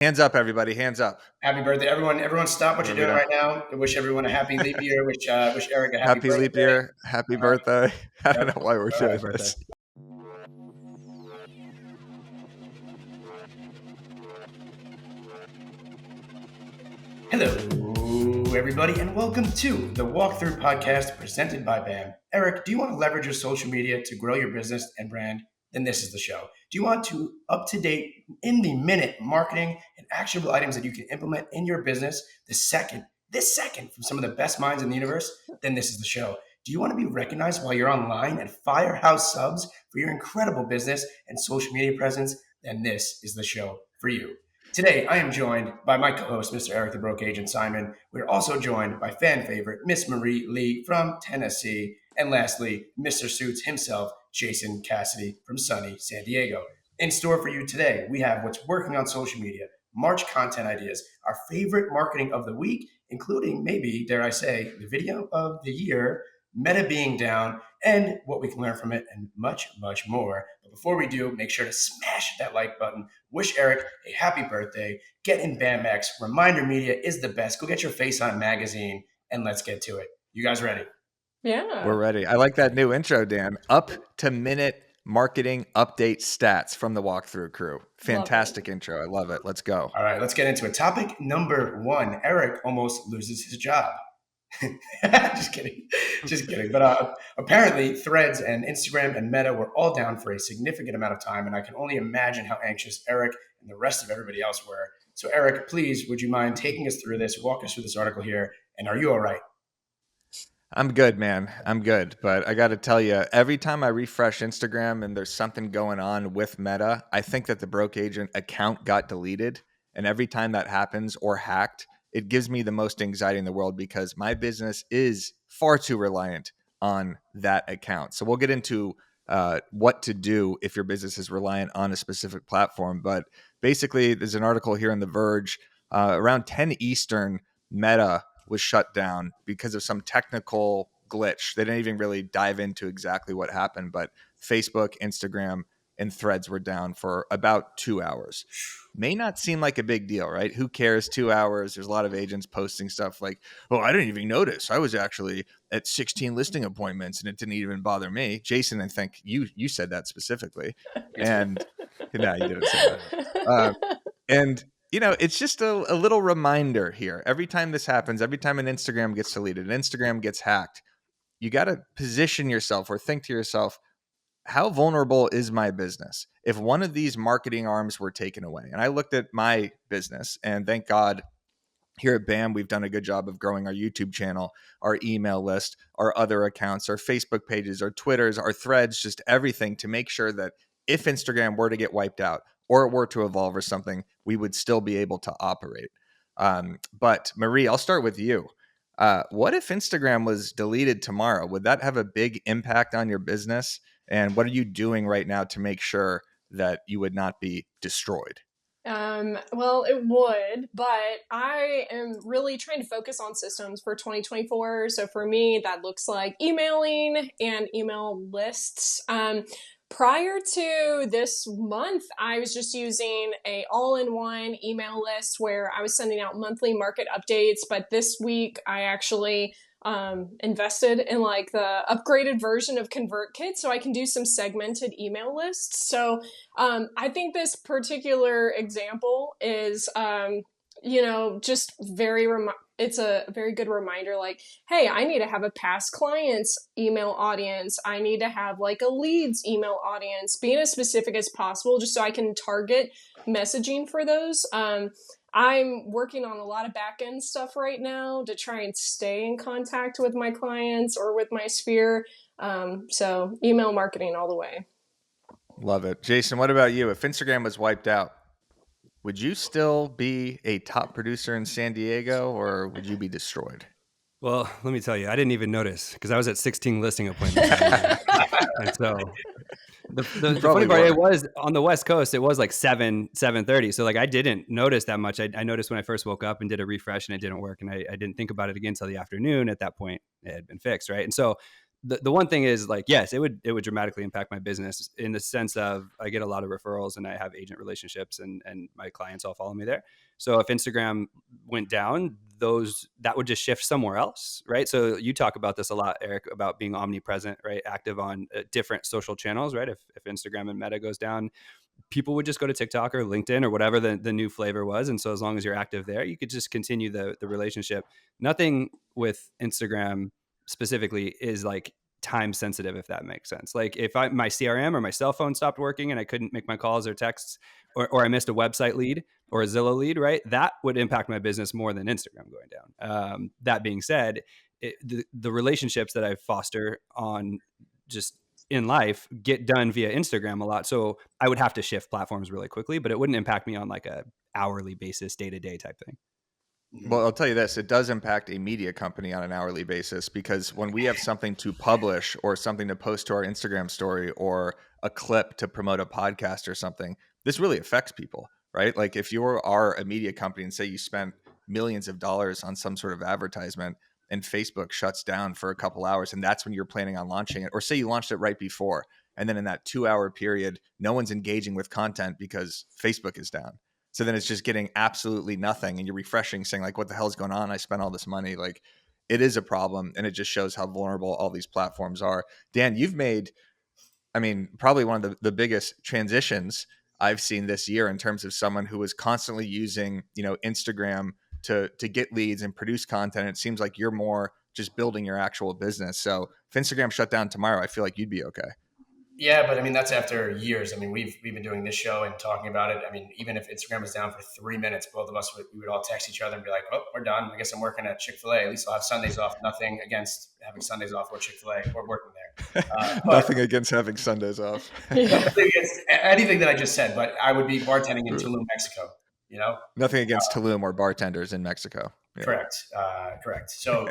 Hands up, everybody. Hands up. Happy birthday, everyone! Everyone, stop what What you're are we doing doing? right now. I wish everyone a happy leap year. Wish Eric a happy Happy leap birthday. year. Happy birthday. I don't Yep. know why we're All right. doing Birthday. this. Hello, everybody, and welcome to the Walkthrough Podcast presented by BAM. Eric, do you want to leverage your social media to grow your business and brand? Then this is the show. Do you want to up-to-date, in-the-minute marketing and actionable items that you can implement in your business this second, from some of the best minds in the universe? Then this is the show. Do you want to be recognized while you're online and firehouse subs for your incredible business and social media presence? Then this is the show for you. Today, I am joined by my co-host, Mr. Eric the Broke Agent Simon. We're also joined by fan favorite, Miss Marie Lee from Tennessee. And lastly, Mr. Suits himself, Jason Cassidy from sunny San Diego. In store for you today, we have what's working on social media, March content ideas, our favorite marketing of the week, including maybe, dare I say, the video of the year, meta being down, and what we can learn from it, and much, much more. But before we do, make sure to smash that like button. Wish Eric a happy birthday. Get in BAMX. Reminder Media is the best. Go get your face on magazine, and let's get to it. You guys ready? Yeah. We're ready. I like that new intro, Dan. Up to minute marketing update stats from the Walkthrough crew. Fantastic intro. I love it. Let's go. All right, let's get into it. Topic number one. Eric almost loses his job. Just kidding. But apparently, Threads and Instagram and Meta were all down for a significant amount of time, and I can only imagine how anxious Eric and the rest of everybody else were. So, Eric, please, would you mind taking us through this, walk us through this article here, and are you all right? I'm good, man. I'm good. But I got to tell you, every time I refresh Instagram and there's something going on with Meta, I think that the Broke Agent account got deleted. And every time that happens or hacked, it gives me the most anxiety in the world because my business is far too reliant on that account. So we'll get into what to do if your business is reliant on a specific platform. But basically, there's an article here in The Verge around 10 Eastern. Meta was shut down because of some technical glitch. They didn't even really dive into exactly what happened, but Facebook, Instagram, and Threads were down for about 2 hours. May not seem like a big deal, right? Who cares? 2 hours. There's a lot of agents posting stuff like, oh, I didn't even notice. I was actually at 16 listing appointments and it didn't even bother me. Jason, I think you said that specifically. And no, you didn't say that. And it's just a little reminder here. Every time this happens, every time an Instagram gets deleted, an Instagram gets hacked, you got to position yourself or think to yourself, how vulnerable is my business? If one of these marketing arms were taken away, and I looked at my business, and thank God here at BAM, we've done a good job of growing our YouTube channel, our email list, our other accounts, our Facebook pages, our Twitters, our Threads, just everything to make sure that if Instagram were to get wiped out or it were to evolve or something, we would still be able to operate. But Marie, I'll start with you. What if Instagram was deleted tomorrow? Would that have a big impact on your business? And what are you doing right now to make sure that you would not be destroyed? Well, it would, but I am really trying to focus on systems for 2024. So for me, that looks like emailing and email lists. Prior to this month, I was just using a all-in-one email list where I was sending out monthly market updates. But this week, I actually invested in like the upgraded version of ConvertKit so I can do some segmented email lists. So I think this particular example is, just it's a very good reminder like, hey, I need to have a past clients email audience. I need to have like a leads email audience, being as specific as possible just so I can target messaging for those. I'm working on a lot of back-end stuff right now to try and stay in contact with my clients or with my sphere. So email marketing all the way. Love it. Jason, what about you? If Instagram was wiped out, would you still be a top producer in San Diego or would you be destroyed? Well, let me tell you, I didn't even notice because I was at 16 listing appointments. And so the funny part, it was on the West Coast, it was like 7:30. So like I didn't notice that much. I noticed when I first woke up and did a refresh and it didn't work. And I didn't think about it again until the afternoon. At that point, it had been fixed, right? And so the one thing is like, yes, it would dramatically impact my business in the sense of I get a lot of referrals and I have agent relationships and my clients all follow me there. So if Instagram went down, that would just shift somewhere else, right? So you talk about this a lot, Eric, about being omnipresent, right? Active on different social channels, right? If Instagram and Meta goes down, people would just go to TikTok or LinkedIn or whatever the new flavor was. And so as long as you're active there, you could just continue the relationship. Nothing with Instagram specifically is like time sensitive, if that makes sense. Like if my CRM or my cell phone stopped working and I couldn't make my calls or texts, or I missed a website lead or a Zillow lead, right? That would impact my business more than Instagram going down. That being said, the relationships that I foster on just in life get done via Instagram a lot. So I would have to shift platforms really quickly, but it wouldn't impact me on like a hourly basis, day to day type thing. Well, I'll tell you this, it does impact a media company on an hourly basis, because when we have something to publish or something to post to our Instagram story or a clip to promote a podcast or something, this really affects people, right? Like if you are a media company and say you spent millions of dollars on some sort of advertisement and Facebook shuts down for a couple hours and that's when you're planning on launching it, or say you launched it right before, and then in that 2 hour period, no one's engaging with content because Facebook is down. So then it's just getting absolutely nothing and you're refreshing saying like, what the hell is going on? I spent all this money. Like it is a problem. And it just shows how vulnerable all these platforms are. Dan, you've made, I mean, probably one of the biggest transitions I've seen this year in terms of someone who was constantly using, Instagram to get leads and produce content. It seems like you're more just building your actual business. So if Instagram shut down tomorrow, I feel like you'd be okay. Yeah, but I mean that's after years. I mean we've been doing this show and talking about it. I mean even if Instagram was down for 3 minutes, both of us we would all text each other and be like, "Oh, we're done. I guess I'm working at Chick-fil-A. At least I'll have Sundays off." Nothing against having Sundays off or Chick-fil-A or working there, but Nothing against having Sundays off. nothing against anything that I just said. But I would be bartending in Tulum, Mexico. You know, Nothing against Tulum or bartenders in Mexico. Yeah. Correct. So,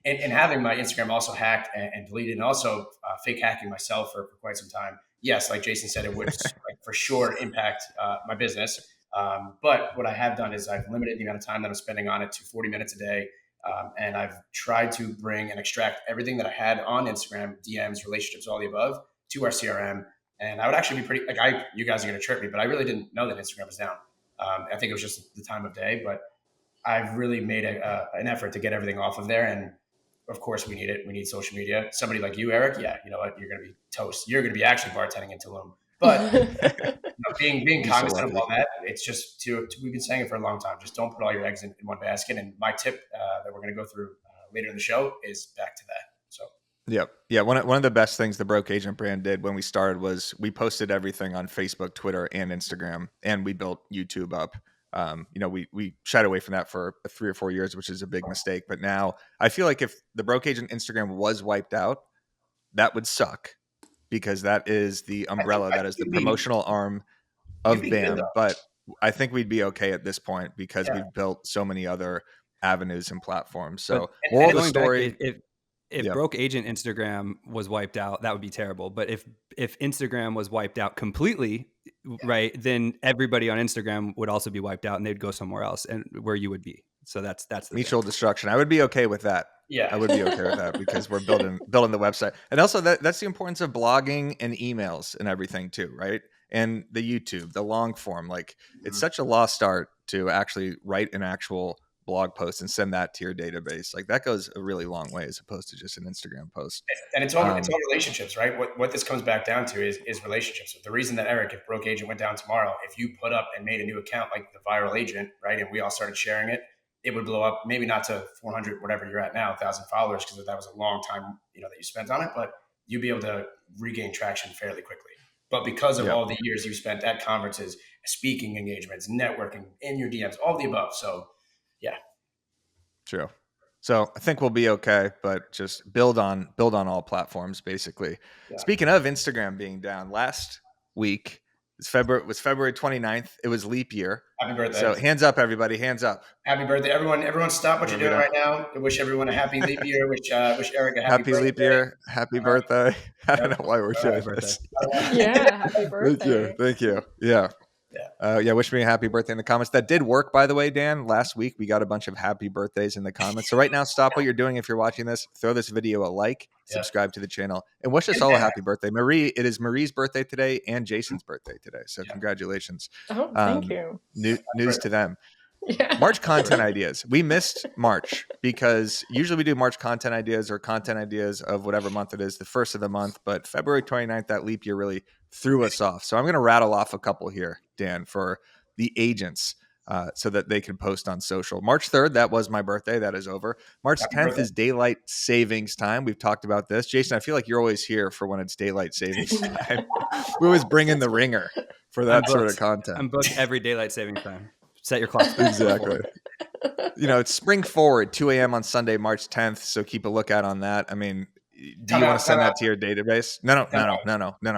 and having my Instagram also hacked and deleted, and also fake hacking myself for quite some time. Yes, like Jason said, it would like, for sure impact my business. But what I have done is I've limited the amount of time that I'm spending on it to 40 minutes a day. And I've tried to bring and extract everything that I had on Instagram, DMs, relationships, all the above, to our CRM. And I would actually be pretty, like you guys are going to trip me, but I really didn't know that Instagram was down. I think it was just the time of day, but I've really made an effort to get everything off of there. And of course we need it. We need social media. Somebody like you, Eric. Yeah. You know what? You're going to be toast. You're going to be actually bartending in Tulum, but being cognizant of all that, it's just we've been saying it for a long time. Just don't put all your eggs in one basket. And my tip that we're going to go through later in the show is back to that. So. Yep. Yeah. One of the best things the Broke Agent brand did when we started was we posted everything on Facebook, Twitter, and Instagram, and we built YouTube up. We shied away from that for 3 or 4 years, which is a big mistake. But now I feel like if the Broke Agent Instagram was wiped out, that would suck, because that is the umbrella, that is the promotional arm of BAM. But I think we'd be okay at this point because we've built so many other avenues and platforms. So moral of the story. If Broke Agent Instagram was wiped out, that would be terrible. But if Instagram was wiped out completely, right, then everybody on Instagram would also be wiped out and they'd go somewhere else and where you would be. So that's the mutual destruction. I would be okay with that. Yeah, I would be okay with that because we're building the website. And also that's the importance of blogging and emails and everything too, right? And the YouTube, the long form, like it's such a lost art to actually write an actual blog post and send that to your database. Like that goes a really long way as opposed to just an Instagram post. And it's all relationships, right? What this comes back down to is relationships. The reason that Eric, if Broke Agent went down tomorrow, if you put up and made a new account like the Viral Agent, right, and we all started sharing it, it would blow up. Maybe not to 400, whatever you're at now, 1,000 followers, because that was a long time, that you spent on it. But you'd be able to regain traction fairly quickly. But because of all the years you spent at conferences, speaking engagements, networking, in your DMs, all the above. So, yeah. True. So I think we'll be okay, but just build on all platforms, basically. Yeah. Speaking of Instagram being down, last week was February 29th. It was leap year. Happy birthday. So hands up, everybody. Hands up. Happy birthday. Everyone stop what you're doing right now. I wish everyone a happy leap year. Wish Eric a happy birthday. Leap year. Happy birthday. I don't know why we're doing this. Yeah, happy birthday. Thank you. Yeah. Yeah. Wish me a happy birthday in the comments. That did work, by the way, Dan. Last week, we got a bunch of happy birthdays in the comments. So right now, stop what you're doing if you're watching this. Throw this video a like, subscribe to the channel, and wish us all a happy birthday. Marie, it is Marie's birthday today and Jason's birthday today. So congratulations. Oh, thank you. News to them. Yeah. March content ideas. We missed March because usually we do March content ideas or content ideas of whatever month it is, the first of the month. But February 29th, that leap year really threw us off. So I'm going to rattle off a couple here, Dan, for the agents so that they can post on social. March 3rd, that was my birthday. That is over. March 10th is daylight savings time. We've talked about this. Jason, I feel like you're always here for when it's daylight savings time. We always bring in the ringer for that sort of content. I'm booked every daylight savings time. Set your clocks. Exactly. It's spring forward, 2 a.m. on Sunday, March 10th. So keep a lookout on that. I mean, do you want to send that to your database? No.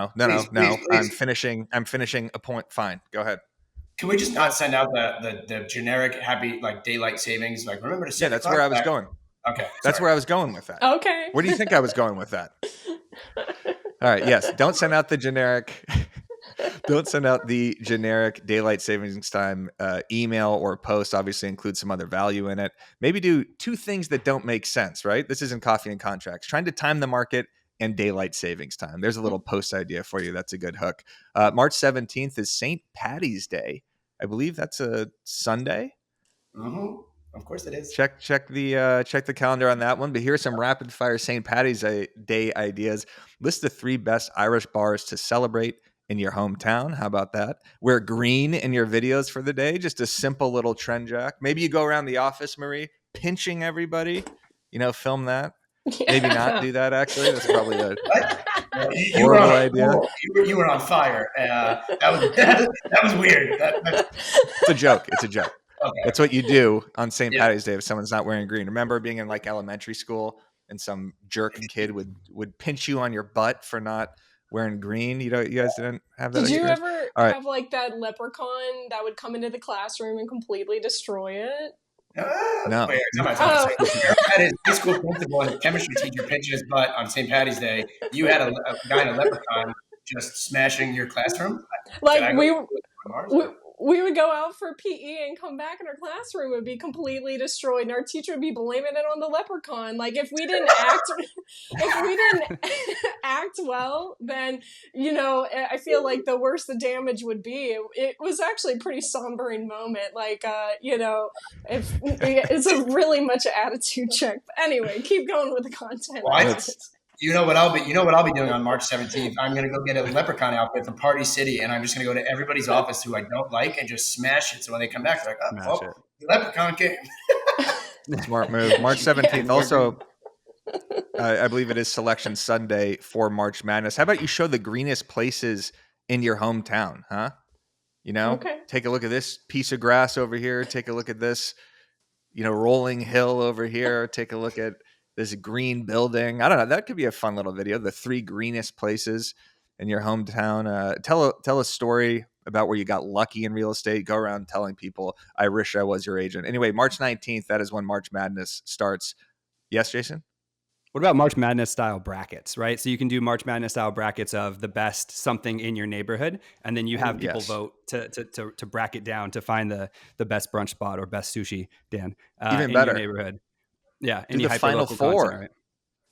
Please. I'm finishing a point. Fine. Go ahead. Can we just not send out the generic happy daylight savings? Remember to set that's where I was going. Okay. That's where I was going with that. Okay. Where do you think I was going with that? All right. Yes. Don't send out the generic. Don't send out the generic daylight savings time email or post. Obviously, include some other value in it. Maybe do two things that don't make sense, right? This isn't coffee and contracts. Trying to time the market and daylight savings time. There's a little post idea for you. That's a good hook. March 17th is St. Patty's Day. I believe that's a Sunday. Mm-hmm. Of course it is. Check the calendar on that one. But here's some rapid fire St. Patty's Day ideas. List the 3 best Irish bars to celebrate in your hometown. How about that? Wear green in your videos for the day. Just a simple little trend, Jack. Maybe you go around the office, Marie, pinching everybody. Film that. Yeah. Maybe not do that, actually. That's probably a horrible idea. You were on fire. That was weird. It's a joke. It's a joke. Okay. That's what you do on St. Patty's Day if someone's not wearing green. Remember being in elementary school and some jerk kid would pinch you on your butt for not wearing green? You guys didn't have that? Did you experience? ever have that leprechaun that would come into the classroom and completely destroy it? No. Wait, high school principal and chemistry teacher pinching his butt on St. Patty's Day. You had a guy in a leprechaun just smashing your classroom? We would go out for PE and come back, and our classroom would be completely destroyed, and our teacher would be blaming it on the leprechaun. If we didn't act well, then I feel like the worse the damage would be. It was actually a pretty sombering moment. It's a really much attitude check. But anyway, keep going with the content. Well, You know what I'll be doing on March 17th? I'm going to go get a leprechaun outfit from Party City, and I'm just going to go to everybody's office who I don't like and just smash it. So when they come back, they're like, the leprechaun came. Smart move. March 17th. Also, I believe it is Selection Sunday for March Madness. How about you show the greenest places in your hometown, huh? Okay. Take a look at this piece of grass over here. Take a look at this, rolling hill over here. Take a look at this green building. I don't know. That could be a fun little video. The 3 greenest places in your hometown. Tell a story about where you got lucky in real estate. Go around telling people, I wish I was your agent. Anyway, March 19th, that is when March Madness starts. Yes, Jason? What about March Madness style brackets, right? So you can do March Madness style brackets of the best something in your neighborhood, and then you have people vote to bracket down to find the best brunch spot or best sushi, Dan, even better in your neighborhood. Yeah, the Final Four. Content, right?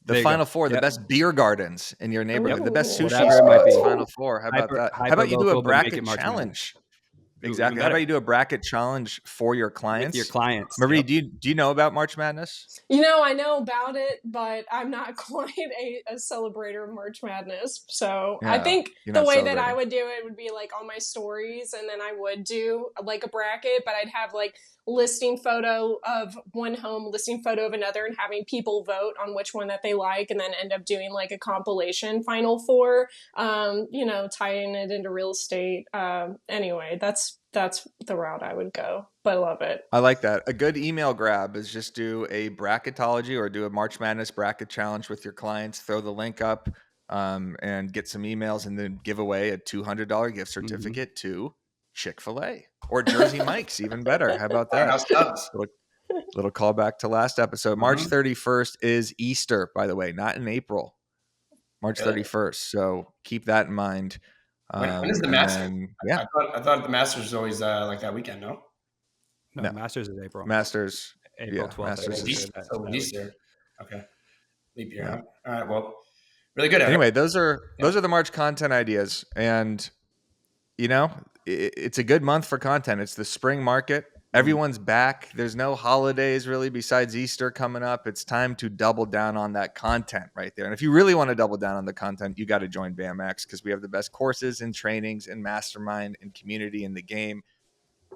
The Final Four, the best beer gardens in your neighborhood, the best sushi spots. Final Four. How about that? How about you do a bracket challenge? Exactly. How about you do a bracket challenge for your clients? With your clients. Marie, do you know about March Madness? I know about it, but I'm not quite a celebrator of March Madness. So I think the way that I would do it would be on my stories, and then I would do a bracket, but I'd have listing photo of one home, listing photo of another, and having people vote on which one that they like, and then end up doing a compilation Final Four, tying it into real estate. Anyway, that's the route I would go, but I love it. I like that. A good email grab is just do a bracketology or do a March Madness bracket challenge with your clients, throw the link up and get some emails, and then give away a $200 gift certificate to Chick-fil-A or Jersey Mike's, even better. How about that? Little callback to last episode. March 31st is Easter, by the way, not in April. March 31st. So keep that in mind. When is the And Masters? then, yeah, I thought the Masters was always like that weekend. No, No, no, Masters is April. Masters. April Yeah, 12th. Masters I think, is. or that, so that week. Easter. Okay, leap year. Yeah. Huh? All right. Well, really good. Eric. Anyway, those are the March content ideas, and you know, it's a good month for content. It's the spring market. Everyone's back. There's no holidays really besides Easter coming up. It's time to double down on that content right there. And if you really want to double down on the content, you got to join BAMX because we have the best courses and trainings and mastermind and community in the game.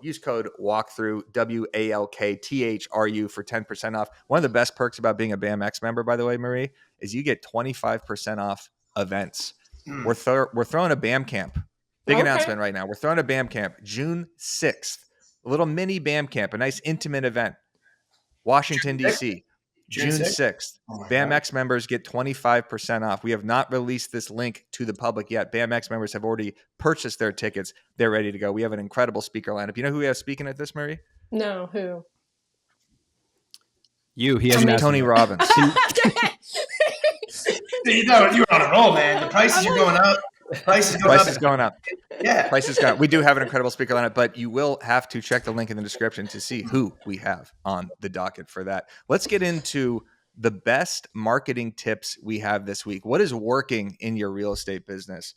Use code WALKTHRU, WALKTHRU for 10% off. One of the best perks about being a BAMX member, by the way, Marie, is you get 25% off events. We're throwing a BAM camp. Big announcement right now. We're throwing a BAM camp June 6th. A little mini BAM camp, a nice intimate event. Washington, D.C., June 6th. BAMX members get 25% off. We have not released this link to the public yet. BAMX members have already purchased their tickets. They're ready to go. We have an incredible speaker lineup. You know who we have speaking at this, Marie? No, who? You. He hasn't asked Tony you. Robbins. You were on a roll, man. The prices are going up. Price is going up. Yeah. Price is going up. We do have an incredible speaker lineup, but you will have to check the link in the description to see who we have on the docket for that. Let's get into the best marketing tips we have this week. What is working in your real estate business?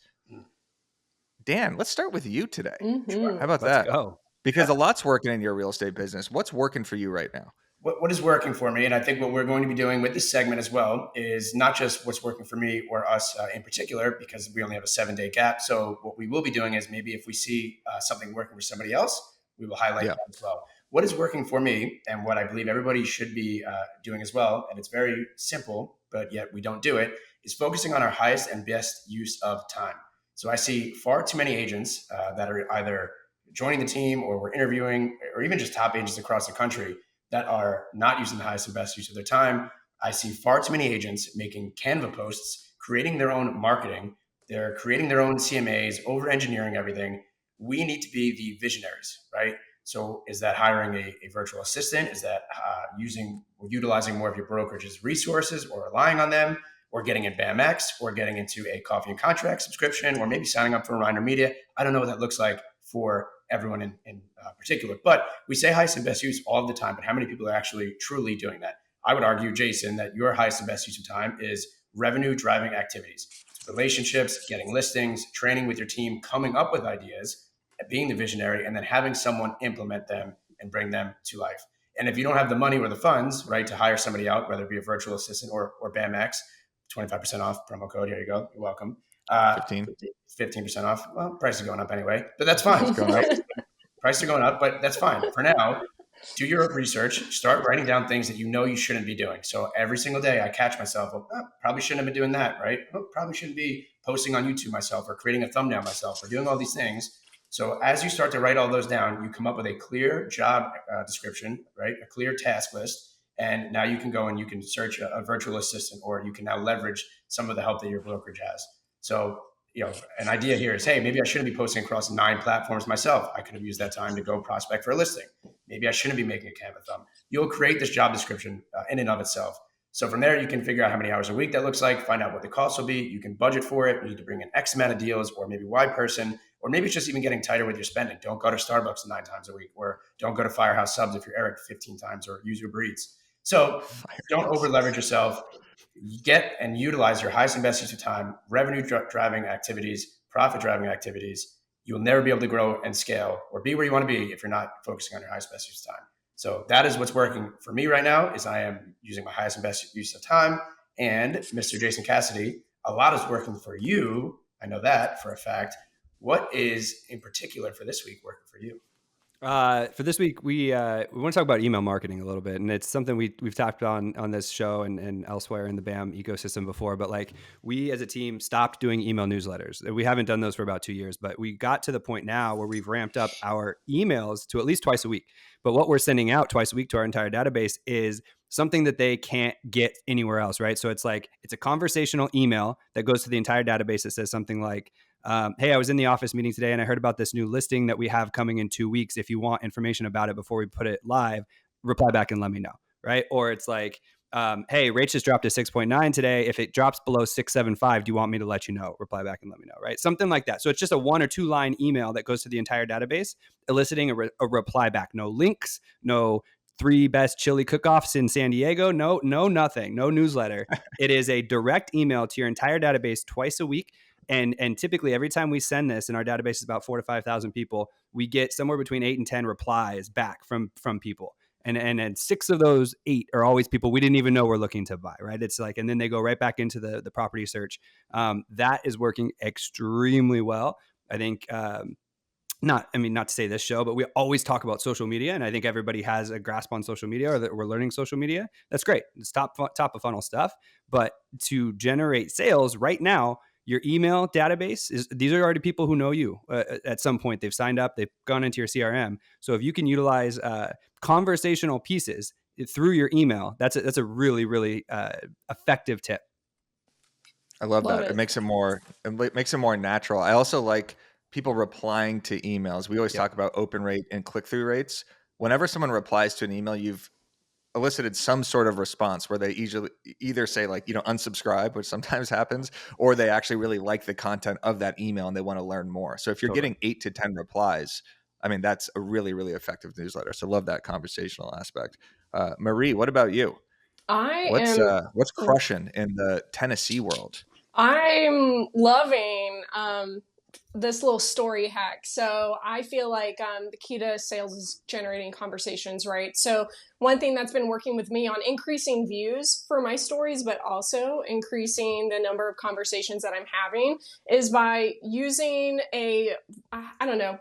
Dan, let's start with you today. Mm-hmm. How about Let's that? go. Because a lot's working in your real estate business. What's working for you right now? What is working for me, and I think what we're going to be doing with this segment as well, is not just what's working for me or us in particular, because we only have a 7-day gap. So what we will be doing is maybe if we see something working for somebody else, we will highlight that as well. What is working for me, and what I believe everybody should be doing as well, and it's very simple, but yet we don't do it, is focusing on our highest and best use of time. So I see far too many agents that are either joining the team or we're interviewing, or even just top agents across the country that are not using the highest and best use of their time. I see far too many agents making Canva posts, creating their own marketing. They're creating their own CMAs, over-engineering everything. We need to be the visionaries, right? So is that hiring a virtual assistant? Is that using or utilizing more of your brokerage's resources or relying on them, or getting in BAMX, or getting into a coffee and contract subscription, or maybe signing up for Reiner Media? I don't know what that looks like for everyone in particular, but we say highest and best use all the time, but how many people are actually truly doing that? I would argue, Jason, that your highest and best use of time is revenue driving activities, relationships, getting listings, training with your team, coming up with ideas, being the visionary, and then having someone implement them and bring them to life. And if you don't have the money or the funds, right, to hire somebody out, whether it be a virtual assistant or BAMX, 25% off promo code. Here you go. You're welcome. 15% off. Well, price is going up anyway, but that's fine. It's going up. Prices are going up, but that's fine. For now, do your research. Start writing down things that you know you shouldn't be doing. So every single day I catch myself, probably shouldn't have been doing that, right? Probably shouldn't be posting on YouTube myself or creating a thumbnail myself or doing all these things. So as you start to write all those down, you come up with a clear job description, right? A clear task list. And now you can go and you can search a virtual assistant, or you can now leverage some of the help that your brokerage has. So, an idea here is, hey, maybe I shouldn't be posting across 9 platforms myself. I could have used that time to go prospect for a listing. Maybe I shouldn't be making a Canva thumb. You'll create this job description in and of itself. So from there, you can figure out how many hours a week that looks like, find out what the cost will be. You can budget for it. You need to bring in X amount of deals, or maybe Y person, or maybe it's just even getting tighter with your spending. Don't go to Starbucks 9 times a week, or don't go to Firehouse Subs if you're Eric 15 times, or use Uber Eats. So don't over leverage yourself. Get and utilize your highest and best use of time, revenue driving activities, profit driving activities. You will never be able to grow and scale or be where you want to be if you're not focusing on your highest and best use of time. So that is what's working for me right now, is I am using my highest and best use of time. And Mr. Jason Cassidy, a lot is working for you. I know that for a fact. What is in particular for this week working for you? For this week, we want to talk about email marketing a little bit, and it's something we've talked on this show and elsewhere in the BAM ecosystem before. But like, we as a team stopped doing email newsletters. We haven't done those for about 2 years, but we got to the point now where we've ramped up our emails to at least twice a week. But what we're sending out twice a week to our entire database is something that they can't get anywhere else, right? So it's a conversational email that goes to the entire database that says something like, hey, I was in the office meeting today and I heard about this new listing that we have coming in 2 weeks. If you want information about it before we put it live, reply back and let me know, right? Or it's like, hey, rates just dropped to 6.9 today. If it drops below 6.75, do you want me to let you know? Reply back and let me know, right? Something like that. So it's just a 1 or 2 line email that goes to the entire database, eliciting a reply back. No links, no 3 best chili cook-offs in San Diego. No, nothing, no newsletter. It is a direct email to your entire database twice a week. And typically every time we send this, and our database is about 4,000 to 5,000 people, we get somewhere between 8 and 10 replies back from people. And 6 of those 8 are always people we didn't even know were looking to buy, right? It's like, and then they go right back into the property search. That is working extremely well. I think, not to say this show, but we always talk about social media, and I think everybody has a grasp on social media, or that we're learning social media. That's great. It's top of funnel stuff. But to generate sales right now, your email database these are already people who know you at some point. They've signed up, they've gone into your CRM. So if you can utilize conversational pieces through your email, that's a really, really effective tip. I love that. It makes it more natural. I also like people replying to emails. We always talk about open rate and click-through rates. Whenever someone replies to an email, you've elicited some sort of response where they either say unsubscribe, which sometimes happens, or they actually really like the content of that email and they want to learn more. So if you're getting 8 to 10 replies, I mean, that's a really, really effective newsletter. So love that conversational aspect. Marie, what about you? What's crushing in the Tennessee world? I'm loving this little story hack. So I feel like the key to sales is generating conversations, right? So one thing that's been working with me on increasing views for my stories, but also increasing the number of conversations that I'm having, is by using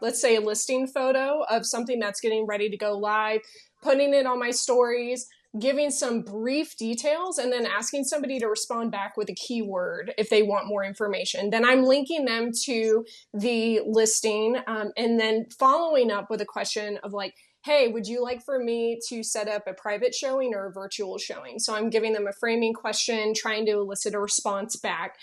let's say a listing photo of something that's getting ready to go live, putting it on my stories, giving some brief details, and then asking somebody to respond back with a keyword if they want more information. Then I'm linking them to the listing, and then following up with a question of like, hey, would you like for me to set up a private showing or a virtual showing? So I'm giving them a framing question, trying to elicit a response back.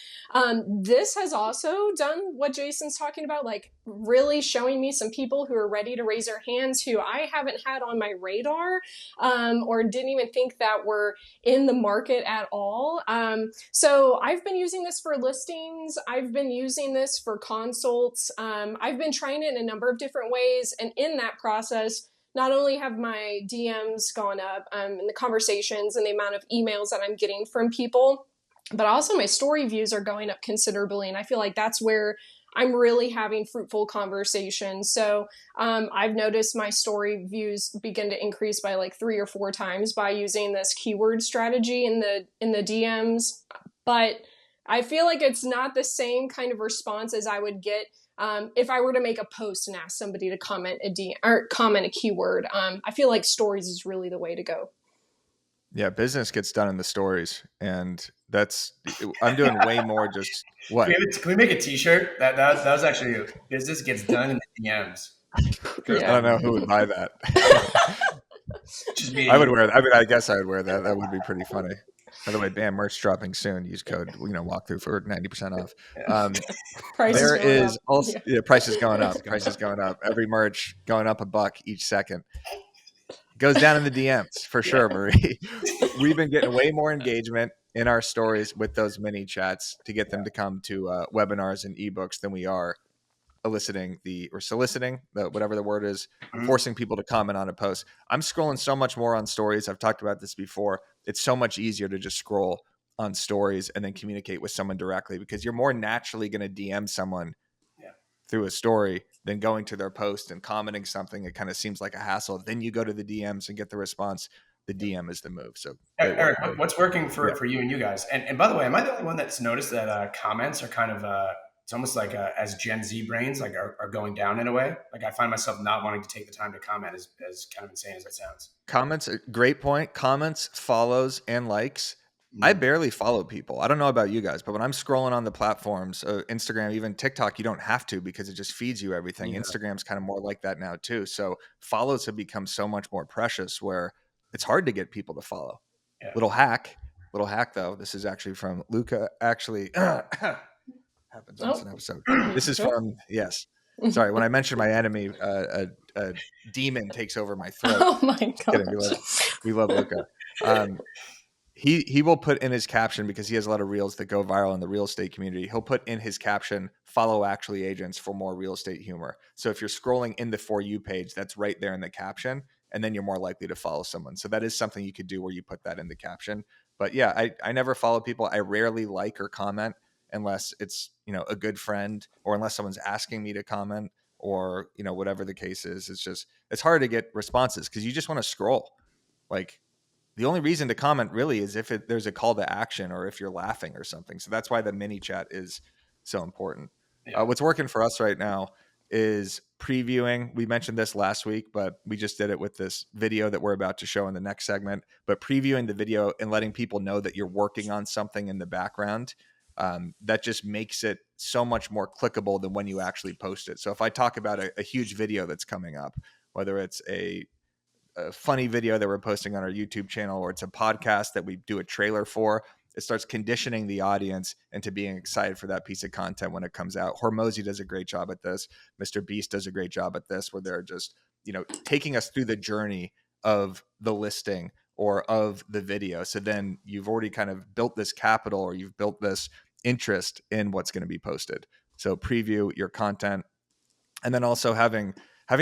This has also done what Jason's talking about, like really showing me some people who are ready to raise their hands who I haven't had on my radar, or didn't even think that were in the market at all. So I've been using this for listings. I've been using this for consults. I've been trying it in a number of different ways. And in that process, not only have my DMs gone up, and the conversations and the amount of emails that I'm getting from people, but also my story views are going up considerably. And I feel like that's where I'm really having fruitful conversations. So I've noticed my story views begin to increase by like 3 or 4 times by using this keyword strategy in the DMs. But I feel like it's not the same kind of response as I would get if I were to make a post and ask somebody to comment a keyword. I feel like stories is really the way to go. Yeah, business gets done in the stories, and I'm doing way more. Just what? Can we make a T-shirt? That was actually business gets done in the DMs. Yeah. I don't know who would buy that. Just me. I would wear that. I mean, I guess I would wear that. That would be pretty funny. By the way, BAM merch dropping soon. Use code walkthrough for 90% off. Price is going up. Price is going up. Every merch going up $1 each second. Goes down in the DMs for sure, Marie. We've been getting way more engagement in our stories with those mini chats to get them to come to webinars and ebooks than we are soliciting whatever the word is, forcing people to comment on a post. I'm scrolling so much more on stories. I've talked about this before. It's so much easier to just scroll on stories and then communicate with someone directly, because you're more naturally going to DM someone through a story than going to their post and commenting something. It kind of seems like a hassle. Then you go to the DMs and get the response. The DM is the move. So Eric, what's working for you and you guys? And by the way, am I the only one that's noticed that comments are kind of it's almost like as Gen Z brains are going down in a way? Like I find myself not wanting to take the time to comment, as kind of insane as that sounds. Comments, great point. Comments, follows, and likes. I barely follow people. I don't know about you guys, but when I'm scrolling on the platforms, Instagram, even TikTok, you don't have to, because it just feeds you everything. Yeah. Instagram's kind of more like that now too. So follows have become so much more precious, where it's hard to get people to follow. Yeah. Little hack though. This is actually from Luca. Actually, happens on an episode. This is from Sorry, when I mentioned my enemy, a demon takes over my throat. Oh my god! We love Luca. he will put in his caption, because he has a lot of reels that go viral in the real estate community. He'll put in his caption, "Follow Actually Agents for more real estate humor." So if you're scrolling in the For You page, that's right there in the caption, and then you're more likely to follow someone. So that is something you could do where you put that in the caption. But yeah, I never follow people. I rarely like or comment unless it's, a good friend, or unless someone's asking me to comment, or, whatever the case is. It's hard to get responses because you just want to scroll. Like, the only reason to comment really is if there's a call to action, or if you're laughing or something. So that's why the mini chat is so important. Yeah. What's working for us right now is previewing. We mentioned this last week, but we just did it with this video that we're about to show in the next segment. But previewing the video and letting people know that you're working on something in the background, that just makes it so much more clickable than when you actually post it. So if I talk about a huge video that's coming up, whether it's a funny video that we're posting on our YouTube channel, or it's a podcast that we do a trailer for, it starts conditioning the audience into being excited for that piece of content when it comes out. Hormozy does a great job at this. Mr. Beast does a great job at this, where they're just, taking us through the journey of the listing or of the video. So then you've already kind of built this capital, or you've built this interest in what's going to be posted. So preview your content, and then also having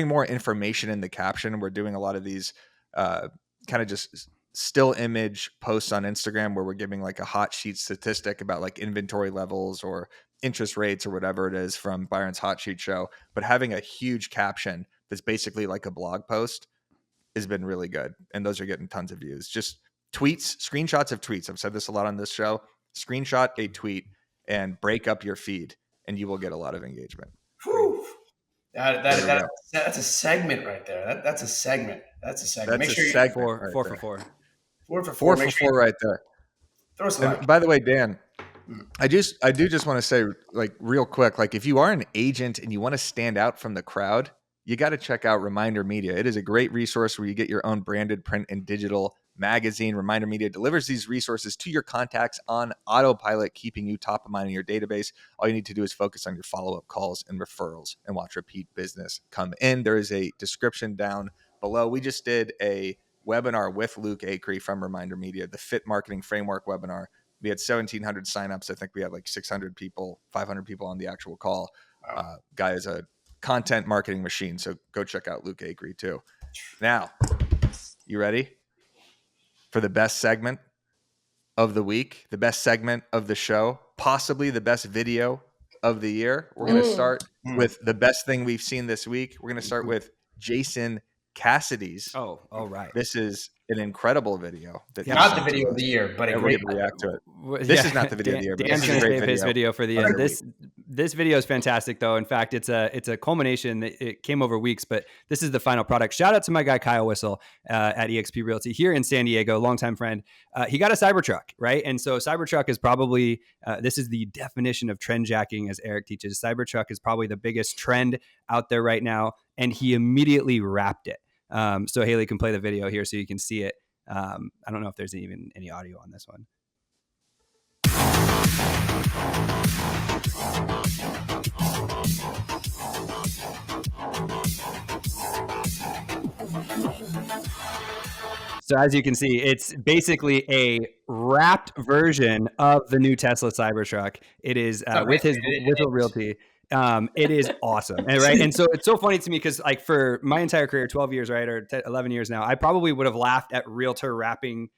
more information in the caption. We're doing a lot of these kind of just still image posts on Instagram, where we're giving like a hot sheet statistic about like inventory levels or interest rates or whatever it is from Byron's hot sheet show. But having a huge caption that's basically like a blog post has been really good. And those are getting tons of views. Just tweets, screenshots of tweets. I've said this a lot on this show. Screenshot a tweet and break up your feed, and you will get a lot of engagement. Whew. That's a segment right there. That's a segment. That's a segment. That's Make sure a you segment. Four right for there. 4. 4 for 4. Four Make for sure four right there. throw us a And like. by the way, Dan, I do just want to say, like, real quick, like, if you are an agent and you want to stand out from the crowd, you got to check out Reminder Media. It is a great resource where you get your own branded print and digital magazine. Reminder Media delivers these resources to your contacts on autopilot, keeping you top of mind in your database. All you need to do is focus on your follow-up calls and referrals, and watch repeat business come in. There is a description down below. We just did a webinar with Luke Acree from Reminder Media, the Fit Marketing Framework webinar. We had 1,700 signups. I think we had like 600 people, 500 people on the actual call. Guy is a content marketing machine. So go check out Luke Acree too. Now, you ready for the best segment of the week, the best segment of the show, possibly the best video of the year? We're going to start with the best thing we've seen this week. We're going to start with Jason Cassidy's. Oh, all right. This is an incredible video. Not the video of the year, but a great video. React to it. This is not the video of the year. But Dan's going to save his video for the end. This This video is fantastic, though. In fact, it's a culmination. It came over weeks, but this is the final product. Shout out to my guy Kyle Whistle at eXp Realty here in San Diego, longtime friend. He got a Cybertruck, right? And so Cybertruck is probably this is the definition of trend jacking, as Eric teaches. Cybertruck is probably the biggest trend out there right now, and he immediately wrapped it. So Haley can play the video here so you can see it. I don't know if there's even any audio on this one. So as you can see, it's basically a wrapped version of the new Tesla Cybertruck. It is with Whistle Realty. It is awesome. And, right. And so it's so funny to me because like for my entire career, 12 years, right, or 11 years now, I probably would have laughed at realtor wrapping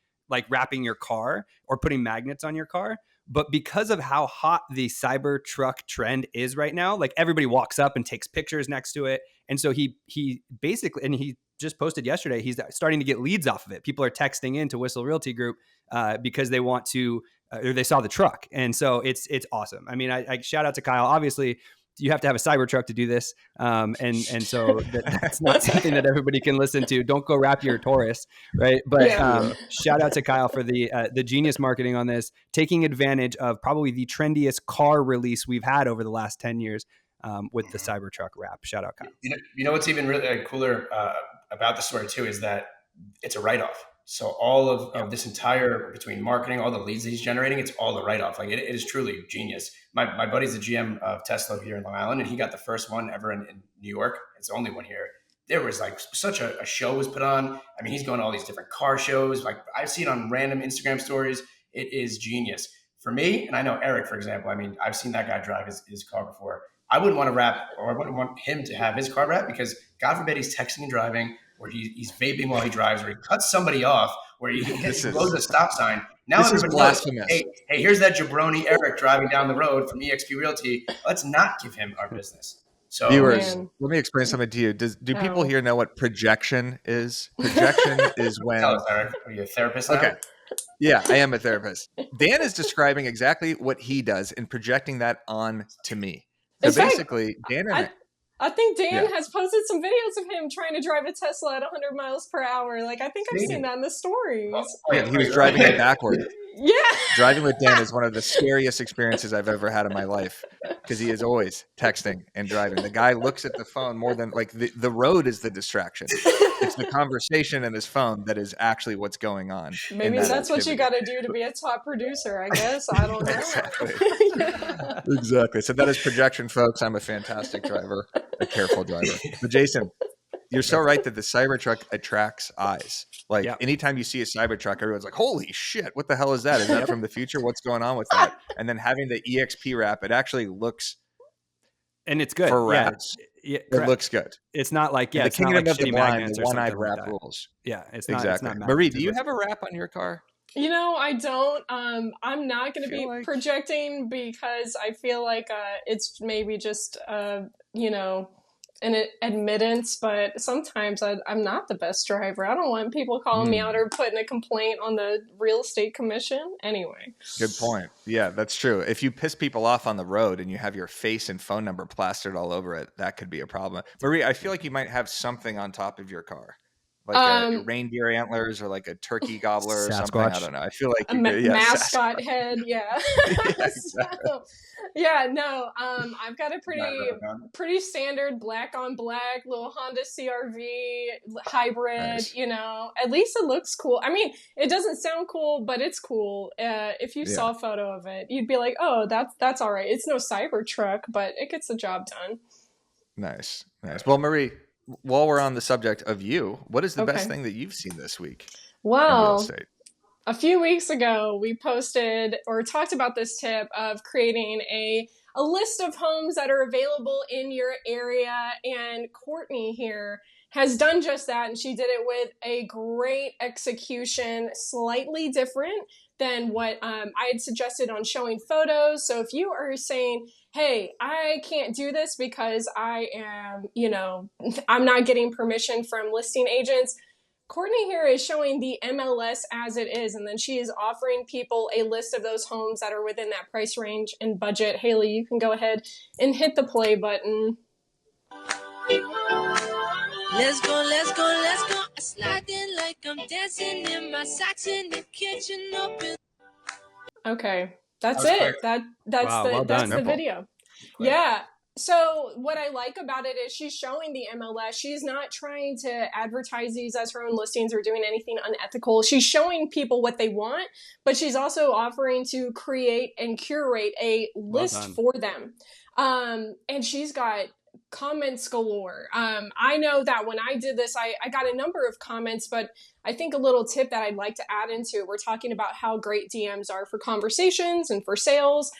your car or putting magnets on your car. But because of how hot the Cybertruck trend is right now, like everybody walks up and takes pictures next to it. And so he basically, and he just posted yesterday, he's starting to get leads off of it. People are texting into Whistle Realty Group because they want to, or they saw the truck. And so it's awesome. I mean, I shout out to Kyle. Obviously, you have to have a Cybertruck to do this. And so that's not something that everybody can listen to. Don't go wrap your Taurus, right? But shout out to Kyle for the genius marketing on this, taking advantage of probably the trendiest car release we've had over the last 10 years with the Cybertruck wrap. Shout out, Kyle. You know what's even really cooler about the story too is that it's a write-off. So all of this entire, between marketing, all the leads that he's generating, it's all a write-off. Like it is truly genius. My buddy's the GM of Tesla here in Long Island, and he got the first one ever in New York. It's the only one here. there was like such a show was put on. I mean, he's going to all these different car shows. Like I've seen on random Instagram stories. It is genius. For me, and I know Eric, for example, I mean, I've seen that guy drive his car before. I wouldn't want to wrap, or I wouldn't want him to have his car wrapped because God forbid he's texting and driving, or he's vaping while he drives, or he cuts somebody off, or he blows a stop sign. Now this is blasphemous. Knows, hey, here's that jabroni Eric driving down the road from eXp Realty. Let's not give him our business. So, viewers, let me explain something to you. Do people here know what projection is? Projection is when. Tell us, Eric. Are you a therapist now? Okay. Yeah, I am a therapist. Dan is describing exactly what he does and projecting that on to me. So basically, Dan and I think Dan has posted some videos of him trying to drive a Tesla at 100 miles per hour. Like, I think I've seen that in the stories. He was driving it backwards. Yeah. Driving with Dan is one of the scariest experiences I've ever had in my life because he is always texting and driving. The guy looks at the phone more than like the road is the distraction. It's the conversation and his phone that is actually what's going on. Maybe that's what you got to do to be a top producer, I guess. I don't know. Exactly. So that is projection, folks. I'm a fantastic driver, a careful driver. But Jason, you're so right that the Cybertruck attracts eyes. Like anytime you see a Cybertruck, everyone's like, holy shit, what the hell is that? Is that from the future? What's going on with that? And then having the EXP wrap, it actually looks and it's good for wraps. Yeah, it looks good. It's not like the it's kingdom not like of the shitty blind, magnets the or one-eyed something wrap like that. rules. Yeah, it's not exactly. It's not Marie, do you have a wrap on your car? You know, I don't. I'm not going to be projecting because I feel like it's maybe just you know, an admittance, but sometimes I'm not the best driver. I don't want people calling me out or putting a complaint on the real estate commission. Anyway. Good point. Yeah, that's true. If you piss people off on the road and you have your face and phone number plastered all over it, that could be a problem. Marie, I feel like you might have something on top of your car. Like a reindeer antlers or like a turkey gobbler or something. I don't know. I feel like a mascot head. Yeah. Exactly. No. I've got a pretty standard black on black little Honda CRV hybrid. Nice. You know, at least it looks cool. I mean, it doesn't sound cool, but it's cool. If you saw a photo of it, you'd be like, oh, that's all right. It's no Cybertruck, but it gets the job done. Nice. Well, Marie, while we're on the subject of you, what is the best thing that you've seen this week? Well, in real estate? A few weeks ago, we posted or talked about this tip of creating a list of homes that are available in your area. And Courtney here has done just that. And she did it with a great execution, slightly different than what I had suggested on showing photos. So if you are saying, hey, I can't do this because I am, I'm not getting permission from listing agents, Courtney here is showing the MLS as it is, and then she is offering people a list of those homes that are within that price range and budget. Haley, you can go ahead and hit the play button. Let's go. Sliding like I'm dancing in my socks in the kitchen open. Okay, that's it. That's the video. Quick. Yeah. So what I like about it is she's showing the MLS. She's not trying to advertise these as her own listings or doing anything unethical. She's showing people what they want, but she's also offering to create and curate a list for them. And she's got comments galore. I know that when I did this, I got a number of comments, but I think a little tip that I'd like to add into it, we're talking about how great DMs are for conversations and for sales.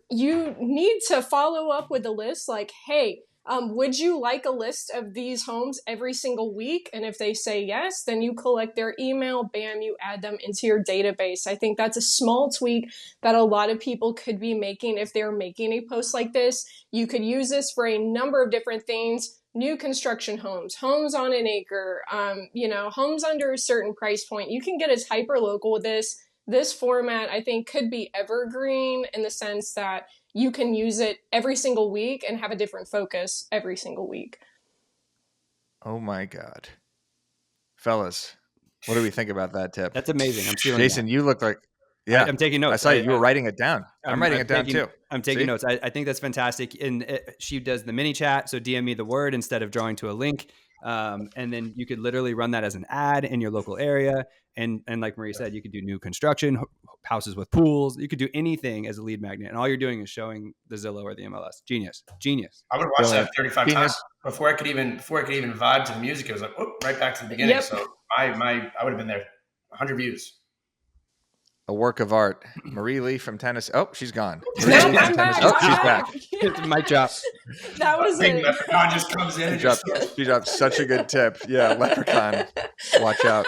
You need to follow up with a list like, hey, would you like a list of these homes every single week? And if they say yes, then you collect their email, bam, you add them into your database. I think that's a small tweak that a lot of people could be making if they're making a post like this. You could use this for a number of different things. New construction homes, homes on an acre, homes under a certain price point. You can get as hyper local with this. This format, I think, could be evergreen in the sense that you can use it every single week and have a different focus every single week. Oh my God. Fellas, what do we think about that tip? That's amazing. I'm feeling Jason, you look like, I'm taking notes. I saw you were writing it down. I'm writing it down too. I'm taking notes. I think that's fantastic. And she does the mini chat. So DM me the word instead of drawing to a link. And then you could literally run that as an ad in your local area. And like Marie said, you could do new construction, houses with pools. You could do anything as a lead magnet. And all you're doing is showing the Zillow or the MLS. Genius. I would watch that 35 times before I could even vibe to the music. It was like, whoop, right back to the beginning. Yep. So I would have been there. 100 views. A work of art. Marie Lee from Tennessee. Oh, she's gone. No, I'm back. Oh, she's back. It's my job. That was it. Leprechaun just comes in. She dropped such a good tip. Yeah, Leprechaun. Watch out.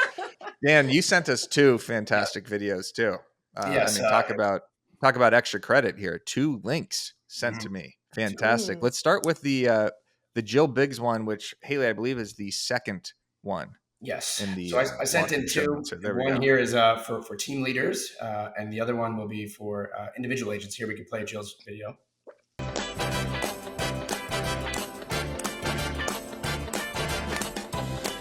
Dan, you sent us 2 fantastic videos too. Yes, I mean, talk about extra credit here. 2 links sent to me. Fantastic. Let's start with the Jill Biggs one, which Haley, I believe, is the second one. Yes. So I sent in 2. So one here is for team leaders, and the other one will be for individual agents. Here we can play Jill's video.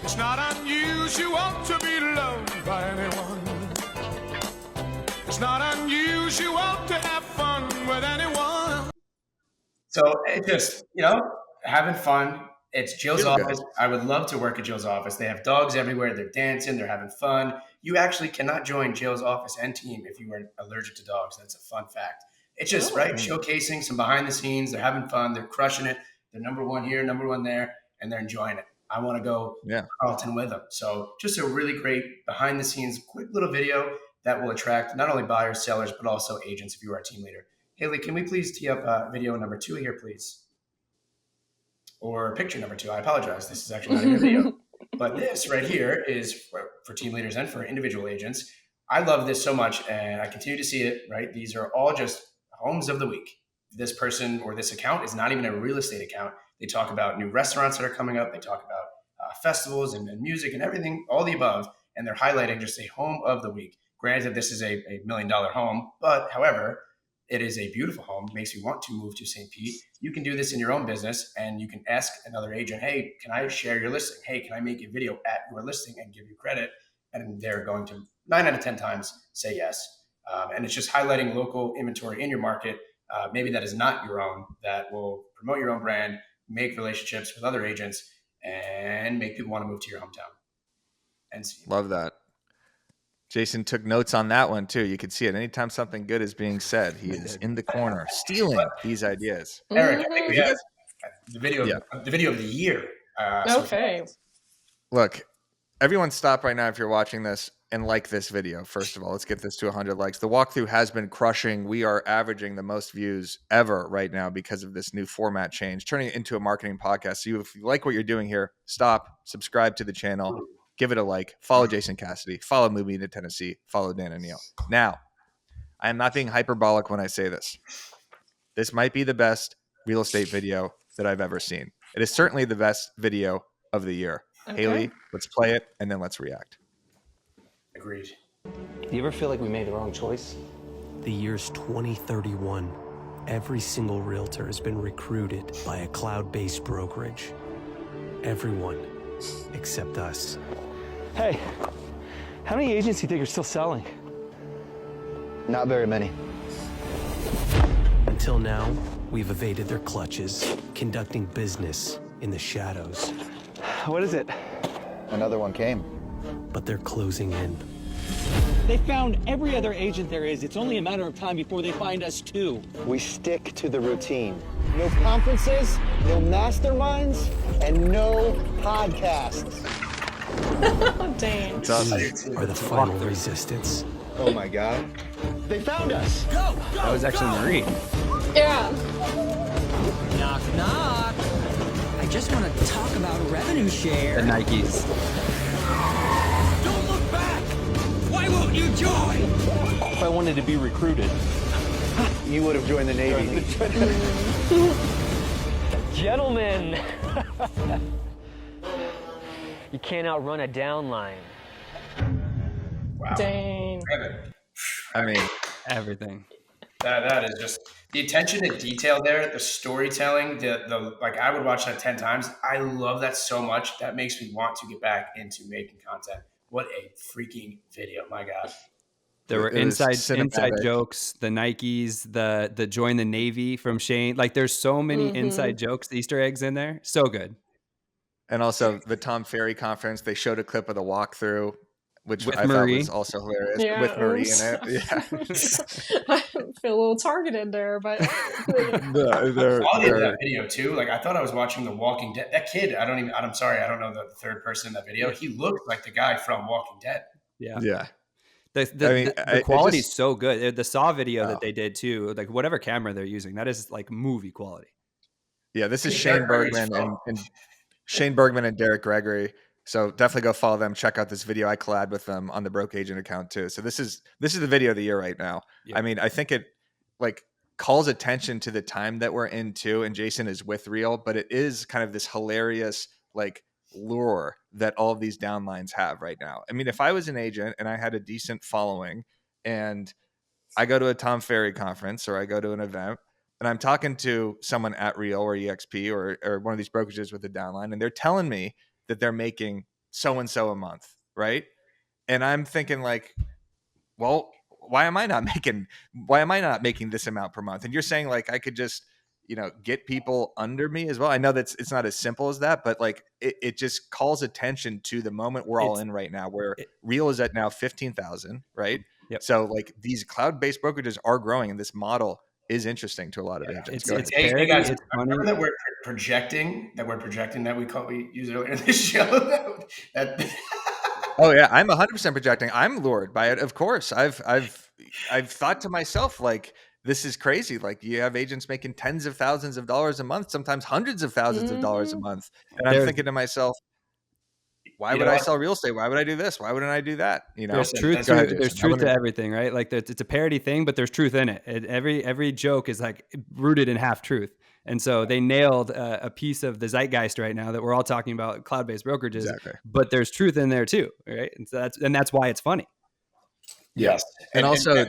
It's not unusual to be loved by anyone. It's not unusual to have fun with anyone. So it just, having fun. It's Jill's office. I would love to work at Jill's office. They have dogs everywhere. They're dancing. They're having fun. You actually cannot join Jill's office and team if you are allergic to dogs. That's a fun fact. It's just, showcasing some behind the scenes. They're having fun. They're crushing it. They're number 1 here, number 1 there, and they're enjoying it. I want to go Carlton with them. So just a really great behind the scenes, quick little video that will attract not only buyers, sellers, but also agents if you are a team leader. Haley, can we please tee up video number 2 here, please? Or picture number 2. I apologize. This is actually not even a video. But this right here is for team leaders and for individual agents. I love this so much, and I continue to see it, right? These are all just homes of the week. This person or this account is not even a real estate account. They talk about new restaurants that are coming up. They talk about festivals and music and everything, all the above, and they're highlighting just a home of the week. Granted, this is a $1 million home, but however, it is a beautiful home. It makes you want to move to St. Pete. You can do this in your own business, and you can ask another agent, hey, can I share your listing? Hey, can I make a video at your listing and give you credit? And they're going to 9 out of 10 times say yes. And it's just highlighting local inventory in your market, maybe that is not your own, that will promote your own brand, make relationships with other agents, and make people want to move to your hometown. And see. Love that. Jason took notes on that one too. You can see it. Anytime something good is being said, he is in the corner stealing these ideas. Eric, I think we have the video of the year. Okay. Look, everyone stop right now if you're watching this and like this video. First of all, let's get this to 100 likes. The walkthrough has been crushing. We are averaging the most views ever right now because of this new format change, turning it into a marketing podcast. So if you like what you're doing here, stop, subscribe to the channel. Give it a like, follow Jason Cassidy, follow Moving to Tennessee, follow Dan and Neil. Now, I am not being hyperbolic when I say this. This might be the best real estate video that I've ever seen. It is certainly the best video of the year. Okay. Haley, let's play it and then let's react. Agreed. Do you ever feel like we made the wrong choice? The year's 2031. Every single realtor has been recruited by a cloud-based brokerage. Everyone except us. Hey, how many agents do you think are still selling? Not very many. Until now, we've evaded their clutches, conducting business in the shadows. What is it? Another one came. But they're closing in. They found every other agent there is. It's only a matter of time before they find us too. We stick to the routine. No conferences, no masterminds, and no podcasts. Dang. These are the final resistance. Oh my God. They found us. Go! That was actually Marie. Yeah. Knock, knock. I just want to talk about revenue share. The Nikes. Don't look back. Why won't you join? If I wanted to be recruited, You would have joined the Navy. gentlemen, you can't outrun a downline. Wow. Dang. I mean, Everything. That is just the attention to detail there, the storytelling, the like I would watch that 10 times. I love that so much. That makes me want to get back into making content. What a freaking video. My God. There were inside jokes, the Nikes, the join the Navy from Shane. Like there's so many inside jokes, Easter eggs in there. So good. And also the Tom Ferry conference, they showed a clip of the walkthrough, which With I thought Marie. was also hilarious, Yeah, with Marie in oops. it. Yeah. I feel a little targeted there, but The quality of that video too. Like I thought I was watching The Walking Dead. That kid, I'm sorry, I don't know the third person in that video. He looked like the guy from Walking Dead. Yeah. Yeah. The quality is so good. The Saw video Oh. that they did too, like whatever camera they're using, that is like movie quality. Yeah, this is Shane Bergman and Shane Bergman and Derek Gregory. So definitely go follow them. Check out this video. I collab with them on the Broke Agent account too. So this is the video of the year right now. Yeah. I mean, I think it like calls attention to the time that we're in too. And Jason is with Real, but it is kind of this hilarious like lure that all of these downlines have right now. I mean, if I was an agent and I had a decent following and I go to a Tom Ferry conference or I go to an event and I'm talking to someone at Real or EXP or one of these brokerages with a downline, and they're telling me that they're making so and so a month, right? And I'm thinking like, well, why am I not making this amount per month? And you're saying like I could just, get people under me as well. I know that it's not as simple as that, but like it just calls attention to the moment we're all in right now, where Real is at now 15,000, right? Yep. So like these cloud-based brokerages are growing, and this model is interesting to a lot of agents. Hey guys, remember that we're projecting that we used earlier in this show. Oh yeah, I'm 100% projecting. I'm lured by it. Of course, I've thought to myself like, this is crazy. Like you have agents making tens of thousands of dollars a month, sometimes hundreds of thousands of dollars a month, and I'm thinking to myself, why would I sell real estate? Why would I do this? Why wouldn't I do that? There's truth. There's truth to everything, right? Like it's a parody thing, but there's truth in it. Every joke is like rooted in half truth, and so they nailed a piece of the zeitgeist right now that we're all talking about cloud-based brokerages. Exactly. But there's truth in there too, right? And so that's why it's funny. Yes, and also,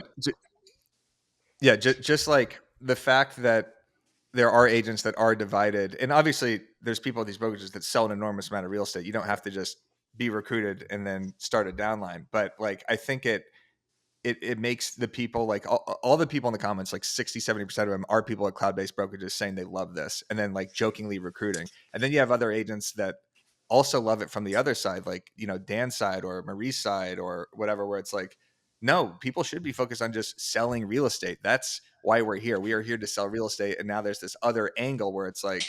just like the fact that there are agents that are divided, and obviously there's people at these brokerages that sell an enormous amount of real estate. You don't have to just be recruited and then start a downline. But like, I think it makes the people like all the people in the comments, like 60-70% of them are people at cloud-based brokerages saying they love this and then like jokingly recruiting. And then you have other agents that also love it from the other side, like, Dan's side or Marie's side or whatever, where it's like, no, people should be focused on just selling real estate. That's why we're here. We are here to sell real estate. And now there's this other angle where it's like,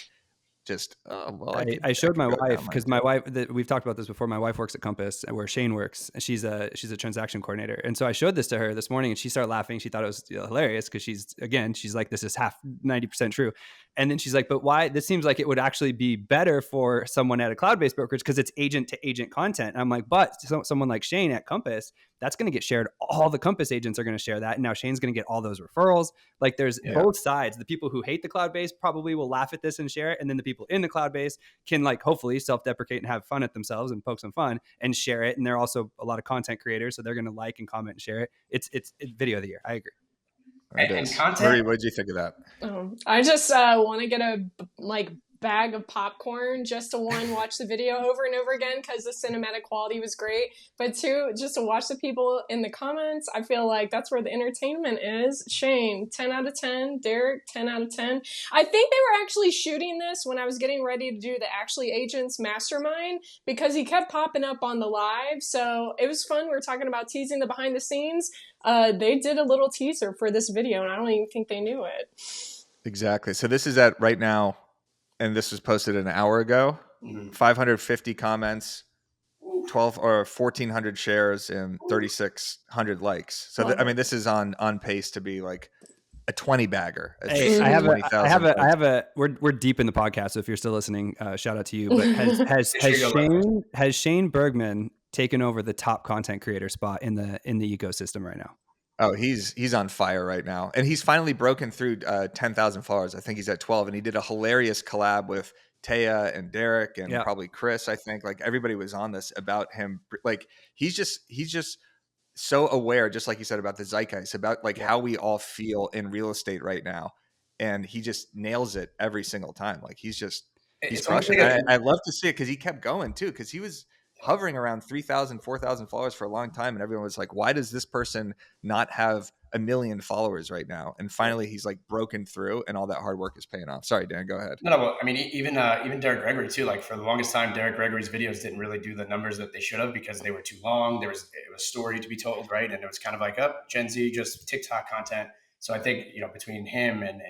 just I showed my wife, because my wife, we've talked about this before. My wife works at Compass, where Shane works, and she's a transaction coordinator. And so I showed this to her this morning, and she started laughing. She thought it was hilarious because she's like, this is 90% true. And then she's like, but why? This seems like it would actually be better for someone at a cloud-based brokerage because it's agent to agent content. And I'm like, but someone like Shane at Compass, that's going to get shared. All the Compass agents are going to share that. And now Shane's going to get all those referrals. Like there's both sides. The people who hate the cloud-based probably will laugh at this and share it. And then the people in the cloud-based can like hopefully self-deprecate and have fun at themselves and poke some fun and share it. And they're also a lot of content creators, so they're going to like and comment and share it. It's video of the year. I agree. And content. Marie, what did you think of that? I just want to get a bag of popcorn just to watch the video over and over again because the cinematic quality was great, but two, just to watch the people in the comments. I feel like that's where the entertainment is. Shane, 10 out of 10. Derek, 10 out of 10. I think they were actually shooting this when I was getting ready to do the Actually Agents Mastermind because he kept popping up on the live, so it was fun. We were talking about teasing the behind the scenes. They did a little teaser for this video and I don't even think they knew it. Exactly. So this is at right now, and this was posted an hour ago, 550 comments, 12 or 1,400 shares, and 3,600 likes. So I mean, this is on pace to be like a 20 bagger. Hey, we're deep in the podcast, so if you're still listening, shout out to you. But has Shane Bergman taken over the top content creator spot in the ecosystem right now? Oh, he's on fire right now. And he's finally broken through 10,000 followers. I think he's at 12. And he did a hilarious collab with Taya and Derek and probably Chris. I think like everybody was on this about him. Like he's just so aware, just like you said, about the zeitgeist, about like how we all feel in real estate right now. And he just nails it every single time. Like he's crushing. I love to see it because he kept going too. Because he was hovering around 3,000, 4,000 followers for a long time. And everyone was like, why does this person not have 1 million followers right now? And finally he's like broken through, and all that hard work is paying off. Sorry, Dan, go ahead. No, well, I mean, even Derek Gregory too. Like for the longest time, Derek Gregory's videos didn't really do the numbers that they should have because they were too long. It was story to be told, right? And it was kind of like, Gen Z, just TikTok content. So I think between him and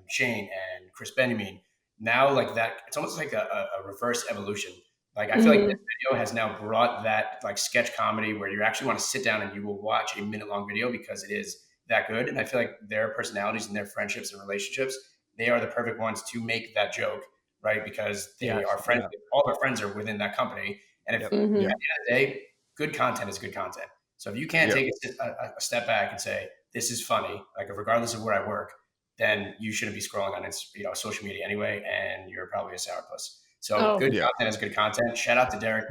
Shane and Chris Benjamin, now like that, it's almost like a reverse evolution. Like I feel like this video has now brought that like sketch comedy where you actually want to sit down and you will watch a minute-long video because it is that good. And I feel like their personalities and their friendships and relationships, they are the perfect ones to make that joke, right? Because they are friends. Yeah. All their friends are within that company. And if at the end of the day, good content is good content. So if you can't take a step back and say, this is funny, like regardless of where I work, then you shouldn't be scrolling on social media anyway, and you're probably a sourpuss. So good content is good content. Shout out to Derek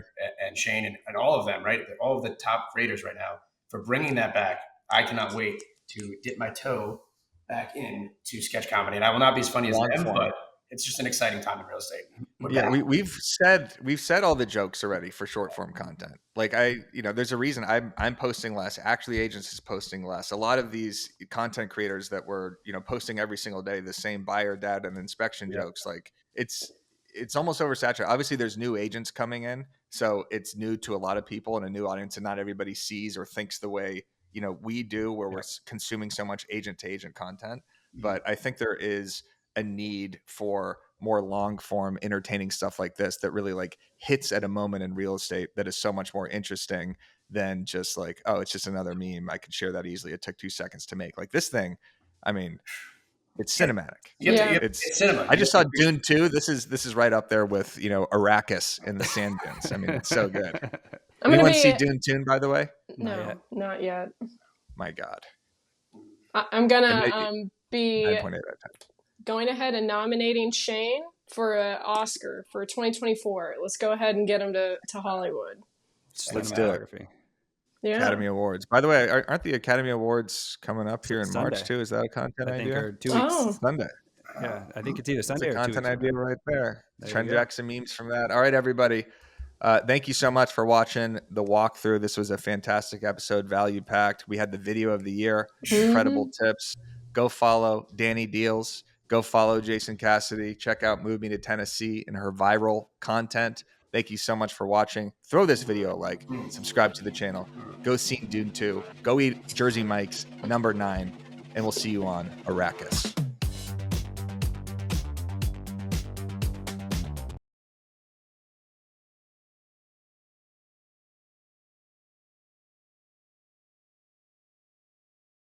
and Shane and all of them, right? All of the top creators right now for bringing that back. I cannot wait to dip my toe back into sketch comedy, and I will not be as funny as them, but it's just an exciting time in real estate. We've said all the jokes already for short form content. Like there's a reason I'm posting less. Actually, Agents is posting less. A lot of these content creators that were posting every single day the same buyer data and inspection jokes, like it's almost oversaturated. Obviously, there's new agents coming in, so it's new to a lot of people and a new audience, and not everybody sees or thinks the way we do, where we're consuming so much agent to agent content. But I think there is a need for more long form entertaining stuff like this that really like hits at a moment in real estate that is so much more interesting than just like, oh, it's just another meme. I could share that easily. It took 2 seconds to make. Like this thing, I mean, it's cinematic. It's cinema. I just saw Dune 2. This is right up there with Arrakis in the sand dunes. I mean, it's so good. Anyone see Dune 2, by the way? No, not yet. My God. I'm gonna be going ahead and nominating Shane for an Oscar for 2024. Let's go ahead and get him to Hollywood. Let's do it. Yeah. Academy Awards. By the way, aren't the Academy Awards coming up here in Sunday. March too? Is that a content idea? Or 2 weeks. Sunday. Yeah, I think it's either Sunday or 2 weeks. Content idea right there. Trend Jackson memes from that. All right, everybody. Thank you so much for watching the walkthrough. This was a fantastic episode, value packed. We had the video of the year, incredible tips. Go follow Danny Deals. Go follow Jason Cassidy. Check out Move Me to Tennessee and her viral content. Thank you so much for watching. Throw this video a like. Subscribe to the channel. Go see Dune 2. Go eat Jersey Mike's #9. And we'll see you on Arrakis.